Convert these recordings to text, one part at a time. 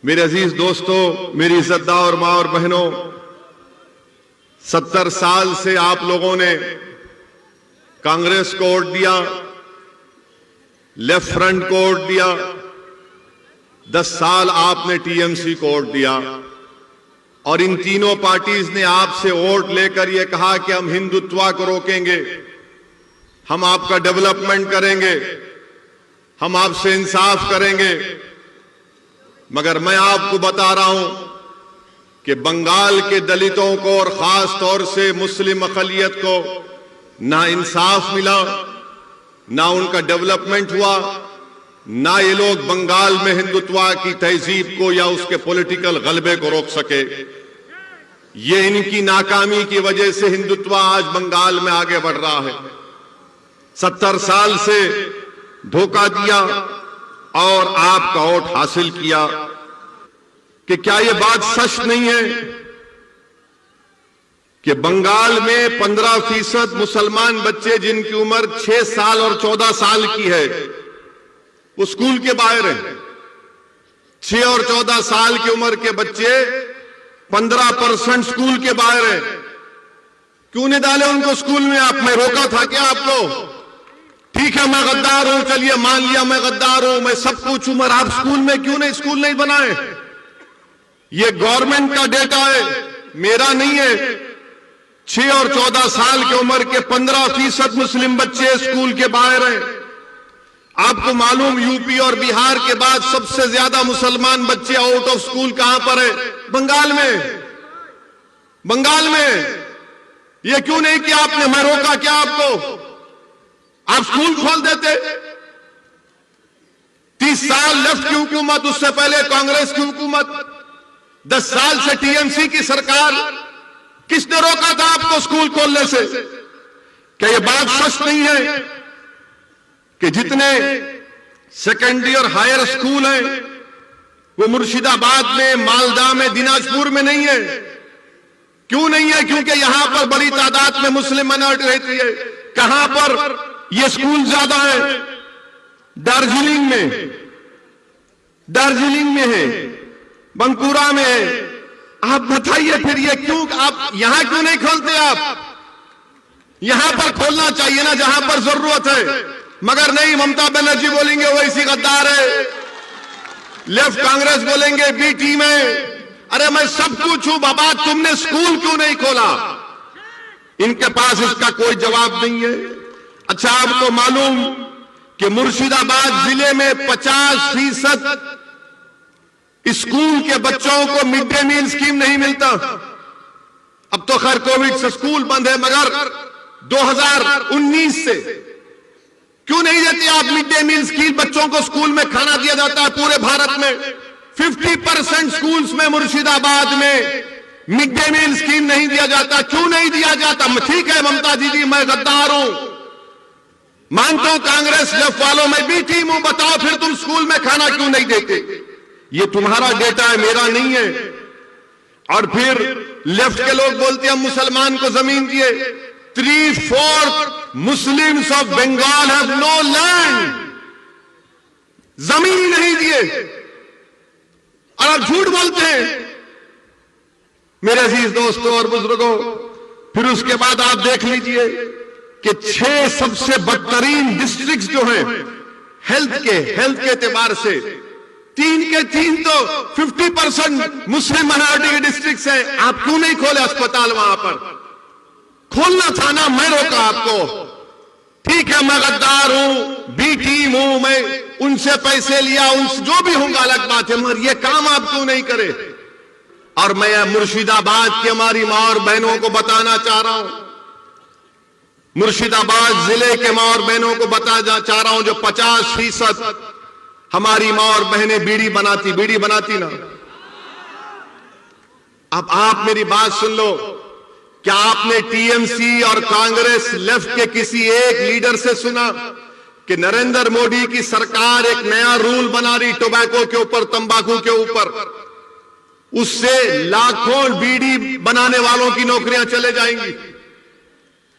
मेरे अजीज दोस्तों, मेरी इज्जतदार माँ और बहनों, 70 साल से आप लोगों ने कांग्रेस को वोट दिया, लेफ्ट फ्रंट को वोट दिया, 10 साल आपने टीएमसी को वोट दिया और इन तीनों पार्टीज ने आपसे वोट लेकर यह कहा कि हम हिंदुत्व को रोकेंगे, हम आपका डेवलपमेंट करेंगे, हम आपसे इंसाफ करेंगे। मगर मैं आपको बता रहा हूं कि बंगाल के दलितों को और खास तौर से मुस्लिम अक़लियत को ना इंसाफ मिला, ना उनका डेवलपमेंट हुआ, ना ये लोग बंगाल में हिंदुत्व की तहजीब को या उसके पॉलिटिकल गलबे को रोक सके। ये इनकी नाकामी की वजह से हिंदुत्व आज बंगाल में आगे बढ़ रहा है। 70 साल से धोखा दिया और आपका वोट हासिल किया। कि क्या यह बात सच नहीं है कि बंगाल में 15% मुसलमान बच्चे जिनकी उम्र 6 साल और 14 साल की है वो स्कूल के बाहर हैं। 6 और 14 साल की उम्र के बच्चे 15% स्कूल के बाहर हैं। क्यों नहीं डाले उनको स्कूल में? आप में रोका था क्या आपको? ठीक है, मैं गद्दार हूं, चलिए मान लिया मैं गद्दार हूं, मैं सब कुछ हूं, मगर आप स्कूल में क्यों नहीं स्कूल नहीं बनाए? ये गवर्नमेंट का डेटा है, मेरा नहीं है। 6 और 14 साल की उम्र के 15% मुस्लिम बच्चे स्कूल के बाहर हैं। आपको मालूम, यूपी और बिहार के बाद सबसे ज्यादा मुसलमान बच्चे आउट ऑफ स्कूल कहां पर है? बंगाल में। बंगाल में ये क्यों नहीं किया आपने? मैं रोका क्या आपको? आप स्कूल खोल देते। 30 साल लेफ्ट की हुकूमत, उससे पहले कांग्रेस की हुकूमत, 10 साल से टीएमसी की सरकार, किसने रोका था आपको स्कूल खोलने से? क्या यह बात सच नहीं है कि जितने सेकेंडरी और हायर स्कूल हैं वो मुर्शिदाबाद में, मालदा में, दिनाजपुर में नहीं है? क्यों नहीं है? क्योंकि यहां पर बड़ी तादाद में मुस्लिम माइनॉरिटी रहती है। कहां पर ये स्कूल ज्यादा है? दार्जिलिंग में, दार्जिलिंग में है, बंकुरा में है। आप बताइए फिर ये क्यों, आप यहां क्यों नहीं खोलते? आप यहां पर खोलना चाहिए ना जहां पर जरूरत है। मगर नहीं, ममता बनर्जी बोलेंगे वो इसी गद्दार है, लेफ्ट कांग्रेस बोलेंगे बी टीम है। अरे मैं सब कुछ हूं बाबा, तुमने स्कूल क्यों नहीं खोला? इनके पास इसका कोई जवाब नहीं है। अच्छा, आपको मालूम कि मुर्शिदाबाद जिले में 50% स्कूल के बच्चों को मिड डे मील स्कीम नहीं मिलता। अब तो खैर कोविड से स्कूल बंद है, मगर 2019 से क्यों नहीं देती आप मिड डे मील स्कीम? बच्चों को स्कूल में खाना दिया जाता है पूरे भारत में। 50% स्कूल्स में मुर्शिदाबाद में मिड डे मील स्कीम नहीं दिया जाता। क्यों नहीं दिया जाता? ठीक है ममता दीदी, मैं गद्दार हूं, मानता हूं कांग्रेस लेफ्ट वालों में भी टीम हूं, बताओ फिर तुम स्कूल में खाना क्यों नहीं देते? ये तुम्हारा डेटा है, मेरा नहीं है। और फिर लेफ्ट के लोग बोलते हैं हम मुसलमान को जमीन दिए। 3/4 Muslims of Bengal have no land, जमीन नहीं दिए और आप झूठ बोलते हैं। मेरे अजीज दोस्तों और बुजुर्गों, फिर उसके बाद आप देख लीजिए कि 6 सबसे बदतरीन डिस्ट्रिक्ट जो हैं हेल्थ के एतबार से, 3 के 3 तो 50% मुस्लिम माइनॉरिटी के डिस्ट्रिक्ट हैं। आप क्यों नहीं खोले अस्पताल? वहां पर खोलना था ना, मैं रोका आपको। ठीक है, मैं गद्दार हूं, बी टीम हूं, मैं उनसे पैसे लिया, उनसे जो भी होगा अलग बात है, मगर ये काम आप क्यों नहीं करे? और मैं मुर्शिदाबाद की हमारी मां और बहनों को बताना चाह रहा हूं, मुर्शिदाबाद जिले के मां और बहनों को बताना चाह रहा हूं, जो 50% हमारी मां और बहनें बीड़ी बनाती ना। अब आप मेरी बात सुन लो। क्या आपने टीएमसी और कांग्रेस लेफ्ट के किसी एक लीडर से सुना कि नरेंद्र मोदी की सरकार एक नया रूल बना रही टोबैको के ऊपर, तंबाकू के ऊपर, उससे लाखों बीड़ी बनाने वालों की नौकरियां चले जाएंगी?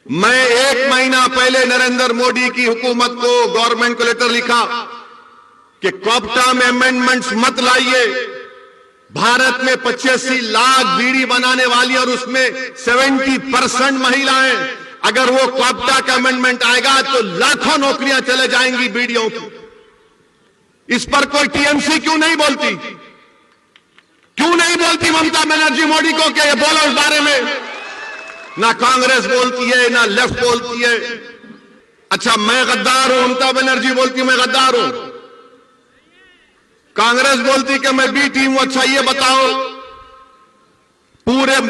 मैं 1 महीना पहले नरेंद्र मोदी की हुकूमत को, गवर्नमेंट को लेटर लिखा कि कोप्टा में अमेंडमेंट्स मत लाइए, भारत में 85 लाख बीड़ी बनाने वाली और उसमें 70% महिलाएं। अगर वो क्वाप्टा का अमेंडमेंट आएगा तो लाखों नौकरियां चले जाएंगी बीड़ियों की। इस पर कोई टीएमसी क्यों नहीं बोलती? क्यों नहीं बोलती ममता बनर्जी मोदी को कि ये बोलो इस बारे में? ना कांग्रेस बोलती है, ना लेफ्ट बोलती है। अच्छा, मैं गद्दार हूं, ममता बनर्जी बोलती मैं गद्दार हूं, कांग्रेस बोलती कि मैं बी टीम हूं। अच्छा, ये बताओ, पूरे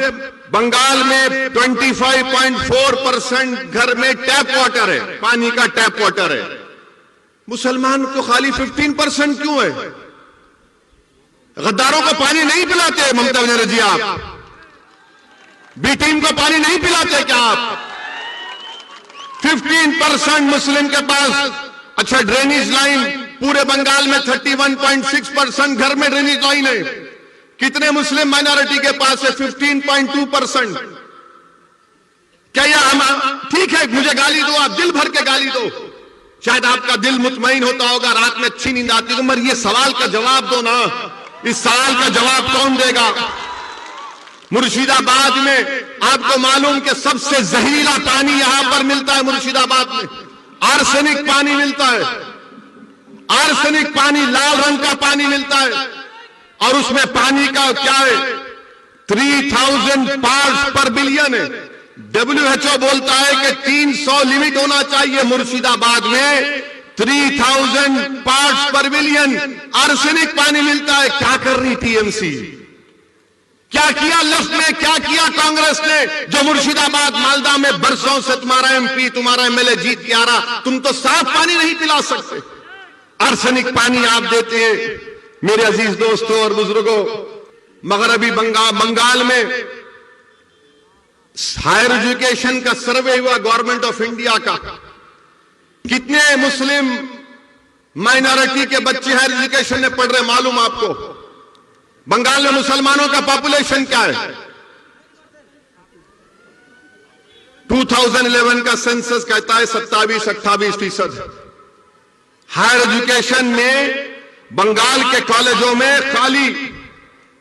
बंगाल में 25.4% घर में टैप वाटर है, पानी का टैप वाटर है। मुसलमान को खाली 15% क्यों है? गद्दारों को पानी नहीं पिलाते ममता बनर्जी आप? बी टीम को पानी नहीं पिलाते क्या आप? 15% मुस्लिम के पास। अच्छा, ड्रेनेज लाइन पूरे बंगाल में 31.6% घर में ड्रेनेज लाइन है। कितने मुस्लिम माइनॉरिटी के पास है? 15.2%। क्या यह ठीक है? मुझे गाली दो, आप दिल भर के गाली दो, शायद आपका दिल मुतमईन होता होगा, रात में अच्छी नींद आती है, मगर ये सवाल का जवाब दो ना। इस सवाल का जवाब कौन देगा? मुर्शिदाबाद में आपको मालूम कि सबसे जहरीला पानी यहां पर मिलता है। मुर्शिदाबाद में आर्सेनिक पानी मिलता है। आर्सेनिक पानी, लाल रंग का पानी मिलता है और उसमें पानी का क्या है? 3000 पार्ट्स पर बिलियन है। WHO बोलता है कि 300 लिमिट होना चाहिए। मुर्शिदाबाद में 3000 पार्ट्स पर बिलियन आर्सेनिक पानी मिलता है। क्या कर रही टीएमसी? क्या किया लेफ्ट ने? क्या किया कांग्रेस ने? जो मुर्शिदाबाद मालदा में बरसों से तुम्हारा एमपी, तुम्हारा एमएलए जीत के आ रहा, तुम तो साफ पानी नहीं पिला सकते, आर्सेनिक पानी आप देते हैं। मेरे अजीज दोस्तों और बुजुर्गों, मगरबी बंगाल में हायर एजुकेशन का सर्वे हुआ गवर्नमेंट ऑफ इंडिया का। कितने मुस्लिम माइनॉरिटी के बच्चे हायर एजुकेशन में पढ़ रहे मालूम आपको? बंगाल में मुसलमानों का पॉपुलेशन क्या है? 2011 का सेंसस कहता है 27-28%। हायर एजुकेशन में बंगाल के कॉलेजों में खाली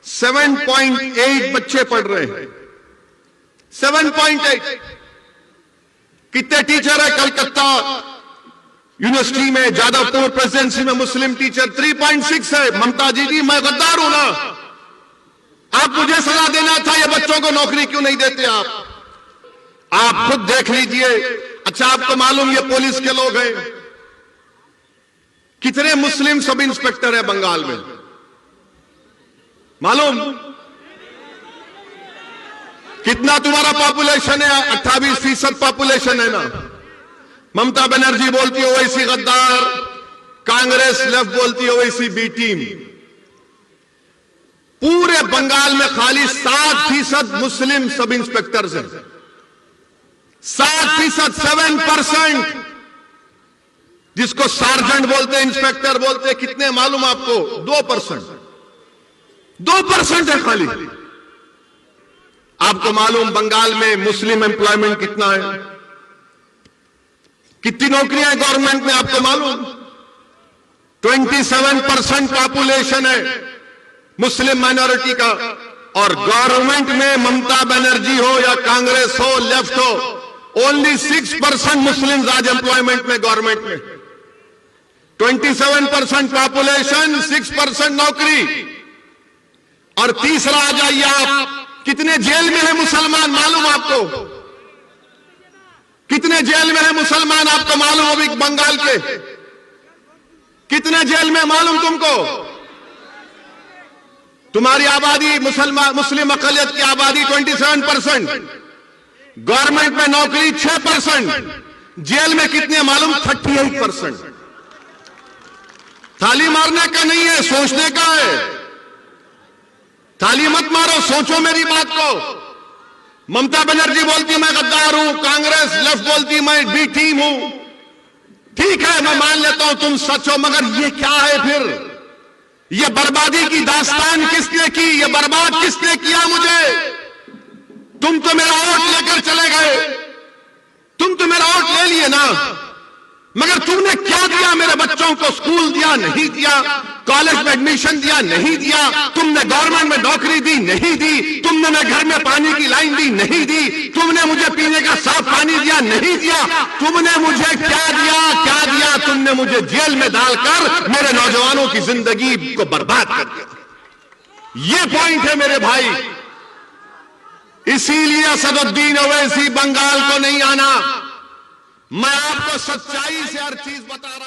7.8 बच्चे पढ़ रहे हैं। 7.8। कितने टीचर है? कलकत्ता यूनिवर्सिटी में, जादवपुर प्रेसिडेंसी में मुस्लिम टीचर 3.6 है। ममता जी, मैं गद्दार हूं ना? आप मुझे सलाह देना था, ये बच्चों को नौकरी क्यों नहीं देते आप खुद देख लीजिए। अच्छा, आपको मालूम ये पुलिस के लोग हैं? कितने मुस्लिम सब इंस्पेक्टर है बंगाल में मालूम? कितना तुम्हारा पॉपुलेशन है? 28% पॉपुलेशन है ना? ममता बनर्जी बोलती है ओवैसी गद्दार, कांग्रेस लेफ्ट बोलती है ओवैसी बी टीम। पूरे बंगाल में खाली 7% मुस्लिम सब इंस्पेक्टर्स हैं। 7%, 7%, जिसको सार्जेंट बोलते हैं, इंस्पेक्टर बोलते हैं। कितने मालूम आपको? 2%। 2% है खाली। आपको मालूम बंगाल में मुस्लिम एम्प्लॉयमेंट कितना है? कितनी नौकरियां हैं गवर्नमेंट में आपको मालूम? 27% पॉपुलेशन है मुस्लिम माइनॉरिटी का। और गवर्नमेंट में ममता बनर्जी हो या कांग्रेस हो, लेफ्ट हो, ओनली 6% मुस्लिम आज एम्प्लॉयमेंट में गवर्नमेंट में। 27% पॉपुलेशन, 6% नौकरी। और तीसरा आ जाइए आप, कितने जेल में है मुसलमान मालूम आपको? कितने जेल में है मुसलमान आपको मालूम? अभी बंगाल के कितने जेल में मालूम तुमको? तुम्हारी आबादी मुस्लिम अकलियत की आबादी 27%, गवर्नमेंट में नौकरी 6%, जेल में कितने मालूम? 38%। थाली मारने का नहीं है, सोचने का है। थाली मत मारो, सोचो मेरी बात को। ममता बनर्जी बोलती मैं गद्दार हूं, कांग्रेस लेफ्ट बोलती मैं बी टीम हूं। ठीक है, मैं मान लेता हूं तुम सच हो, मगर ये क्या है फिर? ये बर्बादी की दास्तान किसने की? ये बर्बाद किसने किया मुझे? तुम तो मेरा वोट लेकर चले गए, तुम तो मेरा वोट ले लिए ना। मगर तुमने क्या दिया मेरे बच्चों को? स्कूल दिया नहीं दिया, कॉलेज में एडमिशन दिया नहीं दिया, तुमने गवर्नमेंट में नौकरी दी नहीं दी, तुमने मेरे घर में पानी की लाइन दी नहीं दी, तुमने मुझे पीने का साफ पानी दिया नहीं दिया, तुमने मुझे क्या दिया? क्या दिया? तुमने मुझे जेल में डालकर मेरे नौजवानों की जिंदगी को बर्बाद कर दिया। ये पॉइंट है मेरे भाई। इसीलिए असदुद्दीन ओवैसी बंगाल को नहीं आना। मैं आपको सच्चाई से हर चीज बता रहा हूं।